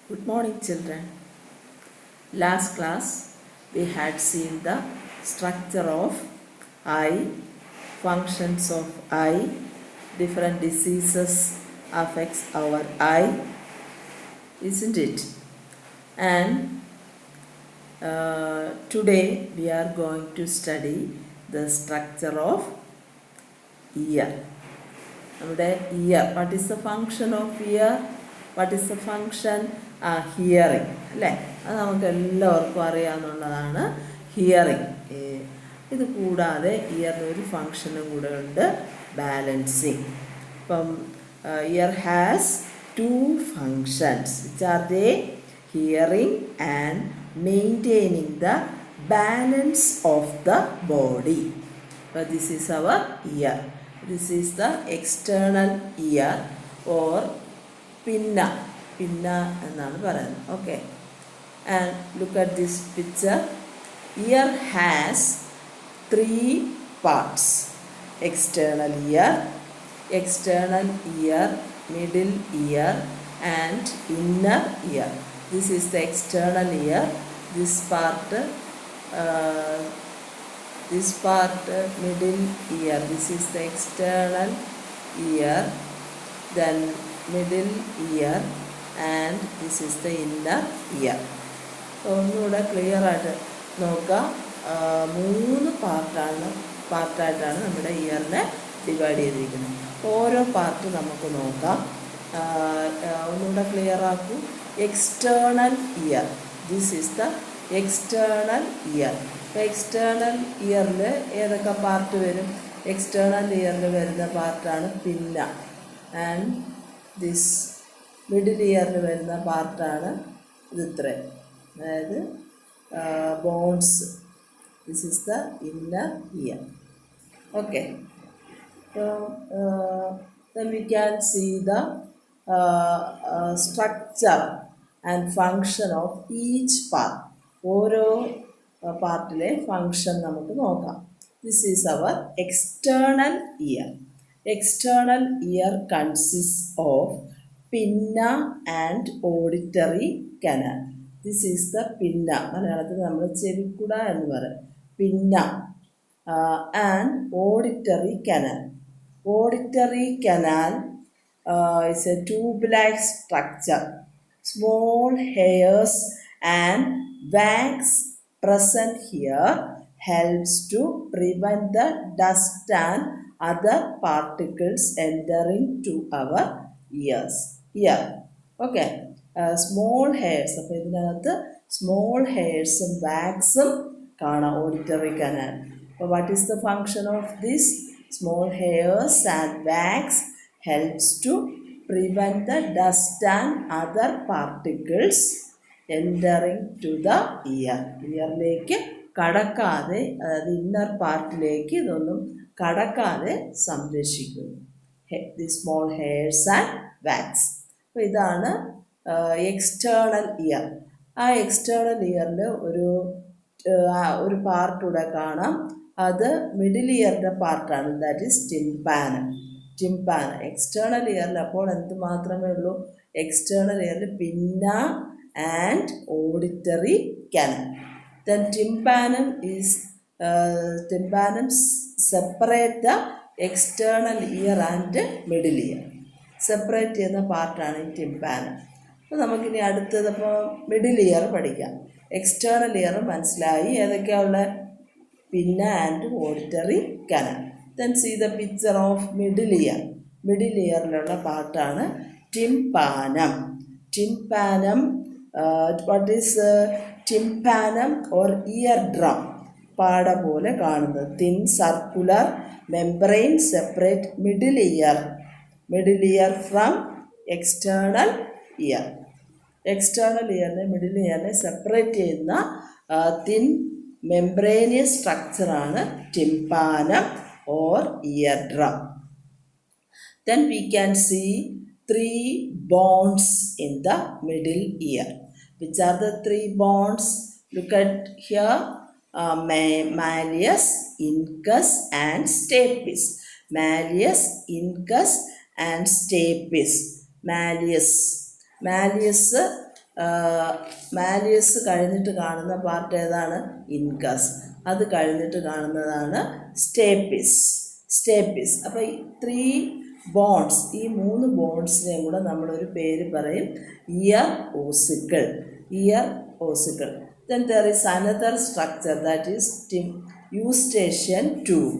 Good morning, children. Last class we had seen the structure of eye, functions of eye, different diseases affects our eye, isn't it? And today we are going to study the structure of ear. നമ്മുടെ year, what is the function of year, what is the function hearing അല്ലേ, അത് നമുക്ക് എല്ലാവർക്കും അറിയാവുന്നതാണ്. Hearing. ഇത് കൂടാതെ ഇയറിന് ഒരു ഫങ്ഷനും കൂടെ ഉണ്ട്, ബാലൻസിങ്. ഇപ്പം ear has two functions which are they, hearing and maintaining the balance of the body. അപ്പോൾ this is our ear. This is the external ear or pinna എന്നാണ് പറയുന്നത്. Okay, and look at this picture. Ear has 3 parts: external ear, middle ear and inner ear. This is the external ear. This part middle ear, this is the external ear, then middle ear and this is the inner ear. ഒന്നുകൂടെ clear ആയിട്ട് നോക്കാം. 3 പാർട്ടായിട്ടാണ് നമ്മുടെ ഇയറിനെ divide ചെയ്തിരിക്കുന്നത്. ഓരോ part നമുക്ക് നോക്കാം. ഒന്നുകൂടെ clear ആക്കൂ. External ear, this is the external ear. അപ്പോൾ എക്സ്റ്റേണൽ ഇയറിൽ ഏതൊക്കെ പാർട്ട് വരും? എക്സ്റ്റേണൽ ഇയറിൽ വരുന്ന പാർട്ടാണ് പിന്ന. ആൻഡ് ദിസ് മിഡിൽ ഇയറിൽ വരുന്ന പാർട്ടാണ് ഇതിത്ര, അതായത് bones. This is the inner ear. Okay, then we can see the structure and function of each part. ഓരോ പാർട്ടിലെ ഫങ്ഷൻ നമുക്ക് നോക്കാം. This is our external ear. External ear consist of pinna and auditory canal. This is the pinna. മലയാളത്തിൽ നമ്മൾ ചെവിക്കുട എന്ന് പറയും. Pinna and auditory canal. Auditory canal is a tube-like structure. Small hairs and wax present here helps to prevent the dust and other particles entering to our ears. Ear. Okay. Small hairs. അപ്പോൾ ഇതിനകത്ത് small ഹെയർസും വാക്സും കാണാം auditory canal. അപ്പോൾ what is the function of this? Small hairs and wax helps to prevent the dust and other particles entering to the ear. ഇയറിലേക്ക് കടക്കാതെ, അതായത് inner പാർട്ടിലേക്ക് ഇതൊന്നും കടക്കാതെ സംരക്ഷിക്കുന്നു. The small hairs and wax. അപ്പോൾ ഇതാണ് എക്സ്റ്റേണൽ ഇയർ. ആ എക്സ്റ്റേണൽ ഇയറിൽ ഒരു പാർട്ടൂടെ കാണാം. അത് മിഡിൽ ഇയറിൻ്റെ പാർട്ടാണ്. That is ടിംപാനം. എക്സ്റ്റേണൽ ഇയറിൽ അപ്പോൾ എന്ത് മാത്രമേ ഉള്ളൂ? എക്സ്റ്റേണൽ ഇയറിൽ pinna and auditory canal. Then tympanum separate the external ear and middle ear. Separate ചെയ്യുന്ന പാർട്ടാണ് ഈ ടിംപാനം. അപ്പോൾ നമുക്കിനി അടുത്തത് അപ്പോൾ മിഡിൽ ഇയർ പഠിക്കാം. എക്സ്റ്റേണൽ ഇയർ മനസ്സിലായി, ഏതൊക്കെയാണ് ഉള്ളത്? Pinna and auditory canal. Then see the picture of middle ear. Middle earലുള്ള പാർട്ടാണ് tympanum. What is tympanum or ear drum? പാട പോലെ കാണുന്നത്. Thin circular membrane separate middle ear from external ear. External earനെ middle ഇയറിനെ സെപ്പറേറ്റ് ചെയ്യുന്ന thin membranous സ്ട്രക്ചറാണ് tympanum or eardrum. Then we can see 3 bones in the middle ear. Which are the 3 bones? Look at here. Malleus, incus and stapes. Malleus, incus and stapes. Malleus malleus കഴിഞ്ഞിട്ട് കാണുന്ന part ഏതാണ്? Incus. അത് കഴിഞ്ഞിട്ട് കാണുന്നതാണ് stapes. അപ്പോൾ ഈ 3 bones, ഈ 3 ബോൺസിനെയും കൂടെ നമ്മളൊരു പേര് പറയും year ഓസിക്കിൾ. Then there is another structure, that is eustachian tube.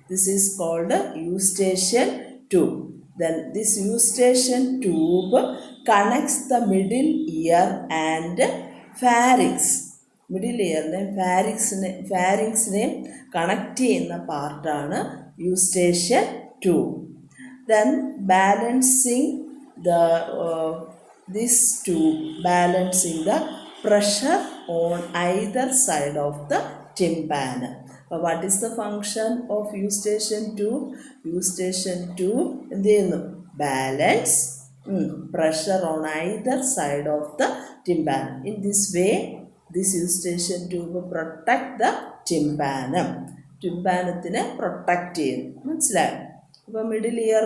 This is called eustachian tube. Then this eustachian tube connects the middle ear and pharynx. Middle ഇയറിനെയും ഫാരിങ്സിനെയും കണക്ട് ചെയ്യുന്ന പാർട്ടാണ് Eustachian tube. Then balancing this tube, balancing the pressure on either side of the tympanum. What is the function of eustachian tube? Eustachian tube എന്ത് ചെയ്യുന്നു? Balance pressure on either side of the tympanum. In this way, this eustachian tube protect the tympanum. ടിംപാനത്തിനെ protect ചെയ്യുന്നു. മനസ്സിലായോ? അപ്പോൾ middle ear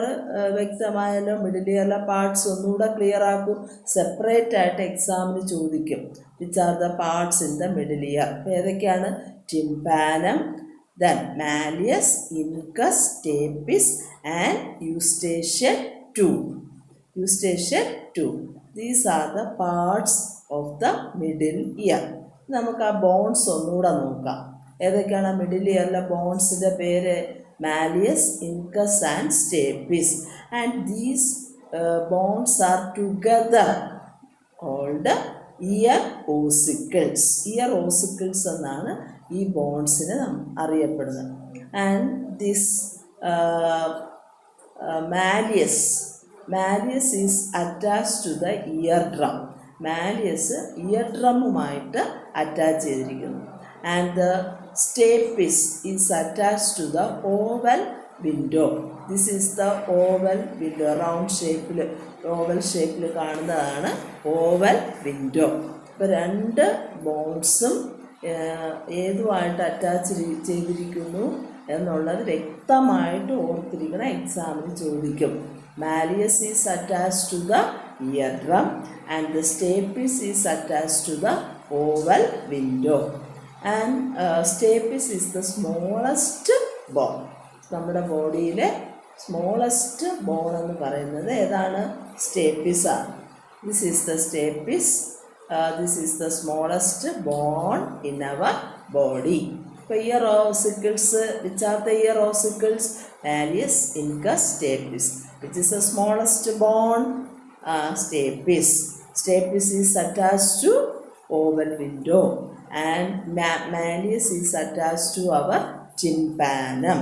വ്യക്തമായല്ലോ. Middle ഇയറിലെ parts ഒന്നുകൂടെ clear ആക്കും. സെപ്പറേറ്റ് ആയിട്ട് എക്സാമിന് ചോദിക്കും which are the parts in the middle ear. അപ്പോൾ ഏതൊക്കെയാണ്? Tympanum, then malleus, incus, stapes and Eustachian tube. These are the parts of the middle ear. നമുക്ക് ആ ബോൺസ് ഒന്നുകൂടെ നോക്കാം. ഏതൊക്കെയാണ് മിഡിൽ ഇയറിലെ ബോൺസിൻ്റെ പേര്? Malleus, incus and stapes, and these bones are together called ear ossicles. Ear ossicles എന്നാണ് ഈ ബോൺസിനെ അറിയപ്പെടുന്നത്. And this malleus is attached to the eardrum. Malleus ear ഡ്രമ്മുമായിട്ട് അറ്റാച്ച് ചെയ്തിരിക്കുന്നു. And the stapes is attached to the oval window. This is the oval window. Round ഷേപ്പിൽ, oval ഷേപ്പിൽ കാണുന്നതാണ് oval window. ഇപ്പോൾ 2 ബോൺസും ഏതുമായിട്ട് attach ചെയ്തിരിക്കുന്നു എന്നുള്ളത് വ്യക്തമായിട്ട് ഓർത്തിരിക്കണം. എക്സാമിന് ചോദിക്കും. Malleus is attached to the ear drum and the stapes is attached to the oval window. And stapes is the smallest bone. നമ്മുടെ ബോഡിയിലെ സ്മോളസ്റ്റ് ബോൺ എന്ന് പറയുന്നത് ഏതാണ്? സ്റ്റേപ്പിസ് ആണ്. This is the stapes. This is the smallest bone in our body. ഇപ്പോൾ ear ossicles, which are the ear ossicles? Malleus, incus, stapes. Which is the smallest bone? Stapes. Stapes is attached to oval window and malleus is attached to our tympanum.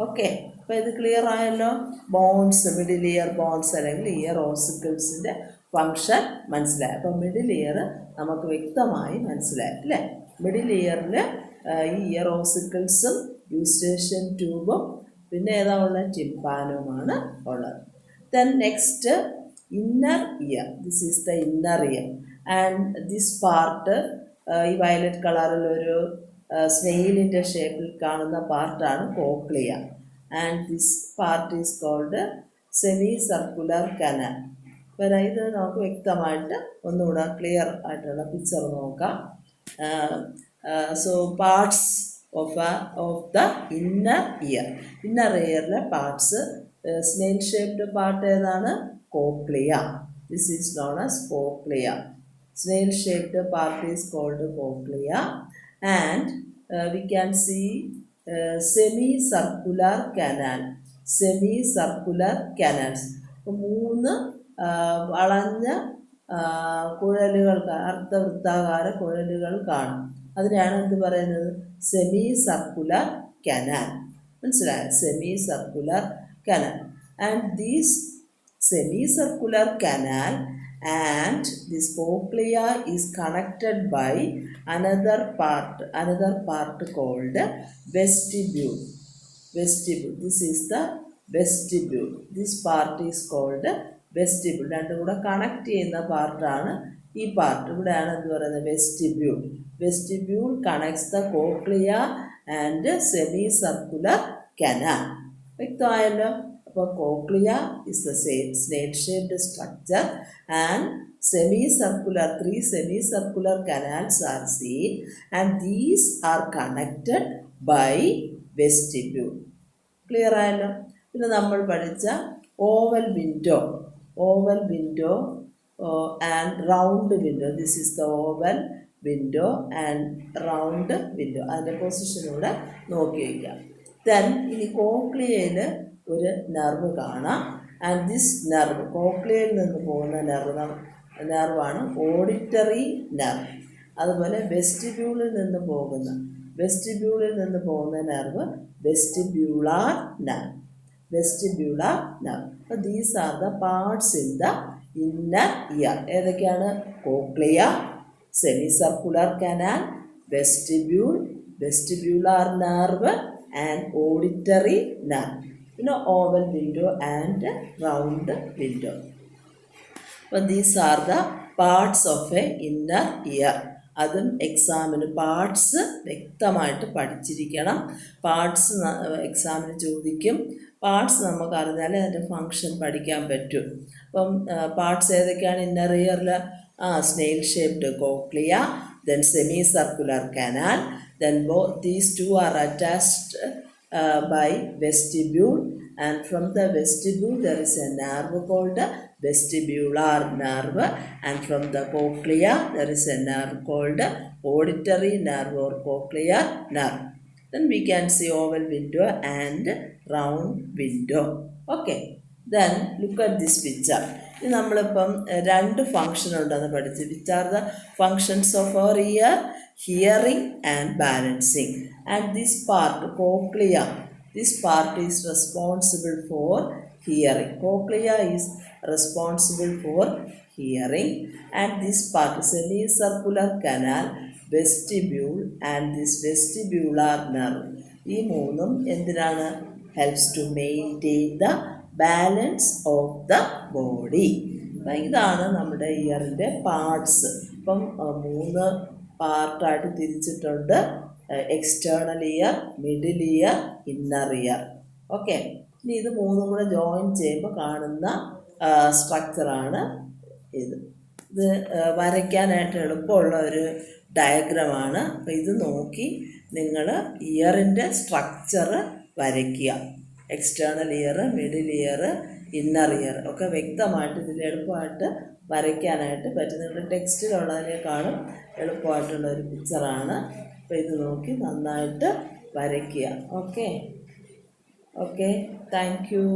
Okay, അപ്പോൾ ഇത് clear ആയല്ലോ. Bones, middle year bones അല്ലെങ്കിൽ year ഓസിക്കിൾസിൻ്റെ function മനസ്സിലായി. അപ്പോൾ middle ear നമുക്ക് വ്യക്തമായി മനസ്സിലായി അല്ലേ? മിഡിൽ ഇയറിൽ ഈ ഇയർ ഓസിക്കിൾസും യൂസ്റ്റേഷ്യൻ ട്യൂബും പിന്നെ ഏതാ ഉള്ളത്? ടിംപാനുമാണ് ഉള്ളത്. Then next, inner ear. This is the inner ear, and this part ഈ വയലറ്റ് കളറിൽ ഒരു സ്നെയിലിൻ്റെ ഷേപ്പിൽ കാണുന്ന പാർട്ടാണ് cochlea. And this part is called semicircular canal. അപ്പോൾ ഇത് നമുക്ക് വ്യക്തമായിട്ട് ഒന്നുകൂടെ ക്ലിയർ ആയിട്ടുള്ള പിക്ചർ നോക്കാം. So parts of the inner ear. Inner ഇയറിലെ പാർട്സ്, സ്നെയിൽ ഷേപ്ഡ് പാർട്ട് ഏതാണ്? Cochlea. This is known as cochlea. Snail shaped part is called cochlea, and we can see semicircular canal. Semicircular canals. 3 വളഞ്ഞ കുഴലുകൾ, അർദ്ധവൃത്താകാര കുഴലുകൾ കാണും. അതിനാണ് എന്ത് പറയുന്നത്? Semicircular canal. മനസ്സിലായോ? Semicircular canal. And these semicircular canal and this cochlea is connected by another part called vestibule. This is the vestibule. This part is called vestibule. രണ്ടും കൂടെ connect ചെയ്യുന്ന പാർട്ടാണ് ഈ പാർട്ട്. ഇവിടെയാണ് എന്ത് പറയുന്നത്? Vestibule. Vestibule connects the cochlea and semicircular canal. വ്യക്തമായല്ലോ? അപ്പോൾ cochlea is the snail shaped structure and three semicircular canals are seen, and these are connected by vestibule. Clear ആയല്ലോ. പിന്നെ നമ്മൾ പഠിച്ച oval window and round window. This is the oval window and round window. അതിൻ്റെ പൊസിഷനൂടെ നോക്കി വയ്ക്കാം. Then ഇനി കോക്ലിയയിൽ ഒരു nerve കാണാം. ആൻഡ് ദിസ് നെർവ്, കോക്ലിയയിൽ നിന്ന് പോകുന്ന നെർവാണ് ഓഡിറ്ററി നെർവ്. അതുപോലെ വെസ്റ്റിബ്യൂളിൽ നിന്ന് പോകുന്ന നെർവ് വെസ്റ്റിബ്യൂളാർ നെർവ്. അപ്പോൾ these are the parts in the inner ear. ഏതൊക്കെയാണ്? Cochlea, semicircular canal, vestibular nerve and auditory nerve. പിന്നെ oval window and round window. അപ്പോൾ these are the parts of a inner ear. അതും എക്സാമിന് parts വ്യക്തമായിട്ട് പഠിച്ചിരിക്കണം. Parts എക്സാമിന് ചോദിക്കും. Parts നമുക്ക് അറിഞ്ഞാലേ അതിൻ്റെ ഫങ്ഷൻ പഠിക്കാൻ പറ്റും. അപ്പം പാർട്സ് ഏതൊക്കെയാണ് ഇന്നർ ഇയറിൽ? Snail shaped cochlea, then semi circular canal, then these two are attached by vestibule, and from the vestibule there is a nerve called vestibular nerve, and from the cochlea there is a nerve called auditory nerve or cochlear nerve. Then we can see oval window and round window. Okay, then look at this picture. ഇനി നമ്മളിപ്പം രണ്ട് function ഉണ്ടെന്ന് പഠിച്ചു. Which are the functions of our ear? Hearing and balancing. And this part cochlea, this part is responsible for hearing. Cochlea is responsible for hearing, and this part semicircular canal, vestibule and this vestibular nerve, ഈ മൂന്നും എന്തിനാണ്? helps to maintain the balance of the body. അപ്പം ഇതാണ് നമ്മുടെ ഇയറിൻ്റെ parts. ഇപ്പം 3 പാർട്ടായിട്ട് തിരിച്ചിട്ടുണ്ട്. External year, middle year, inner ear. Okay, ഇനി ഇത് മൂന്നും കൂടെ ജോയിൻ ചെയ്യുമ്പോൾ കാണുന്ന സ്ട്രക്ചറാണ് ഇത്. വരയ്ക്കാനായിട്ട് എളുപ്പമുള്ള ഒരു ഡയഗ്രമാണ്. അപ്പോൾ ഇത് നോക്കി നിങ്ങൾ ഇയറിൻ്റെ സ്ട്രക്ചർ വരയ്ക്കുക. External year, middle year, inner year ഒക്കെ വ്യക്തമായിട്ട് ഇതിൽ എളുപ്പമായിട്ട് വരയ്ക്കാനായിട്ട് പറ്റും. നിങ്ങളുടെ ടെക്സ്റ്റിലുള്ളതിനേക്കാളും എളുപ്പമായിട്ടുള്ള ഒരു പിക്ചറാണ്. അപ്പോൾ ഇത് നോക്കി നന്നായിട്ട് വരയ്ക്കുക. Okay, thank you.